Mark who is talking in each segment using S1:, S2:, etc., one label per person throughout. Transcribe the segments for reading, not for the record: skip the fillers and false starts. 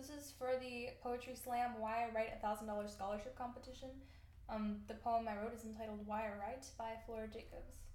S1: This is for the Poetry Slam Why I Write $1,000 scholarship competition. The poem I wrote is entitled Why I Write by Flora Jacobs.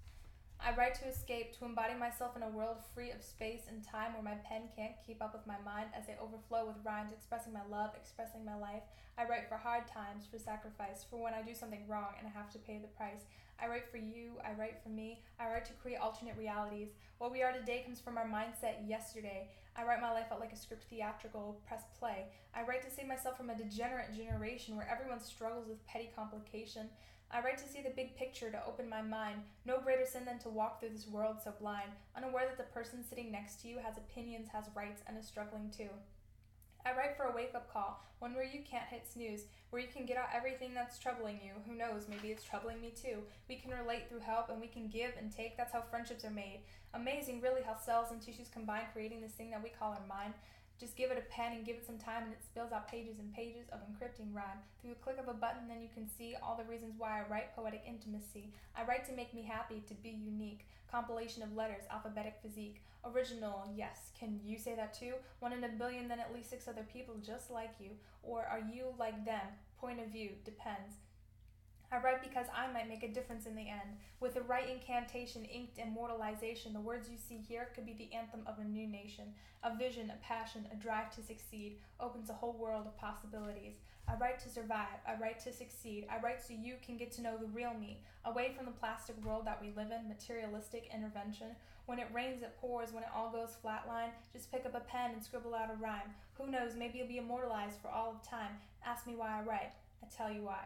S1: I write to escape, to embody myself in a world free of space and time where my pen can't keep up with my mind as they overflow with rhymes expressing my love, expressing my life. I write for hard times, for sacrifice, for when I do something wrong and I have to pay the price. I write for you, I write for me, I write to create alternate realities. What we are today comes from our mindset yesterday. I write my life out like a script theatrical, press play. I write to save myself from a degenerate generation where everyone struggles with petty complication. I write to see the big picture, to open my mind. No greater sin than to walk through this world so blind, unaware that the person sitting next to you has opinions, has rights, and is struggling too. I write for a wake-up call, one where you can't hit snooze, where you can get out everything that's troubling you. Who knows, maybe it's troubling me too. We can relate through help and we can give and take. That's how friendships are made. Amazing, really, how cells and tissues combine, creating this thing that we call our mind. Just give it a pen and give it some time and it spills out pages and pages of encrypting rhyme. Through a click of a button, then you can see all the reasons why I write poetic intimacy. I write to make me happy, to be unique. Compilation of letters, alphabetic physique. Original, yes. Can you say that too? One in a billion, then at least 6 other people just like you. Or are you like them? Point of view, depends. I write because I might make a difference in the end. With the right incantation, inked immortalization, the words you see here could be the anthem of a new nation. A vision, a passion, a drive to succeed opens a whole world of possibilities. I write to survive. I write to succeed. I write so you can get to know the real me, away from the plastic world that we live in, materialistic intervention. When it rains, it pours. When it all goes flatline, just pick up a pen and scribble out a rhyme. Who knows, maybe you'll be immortalized for all of time. Ask me why I write. I tell you why.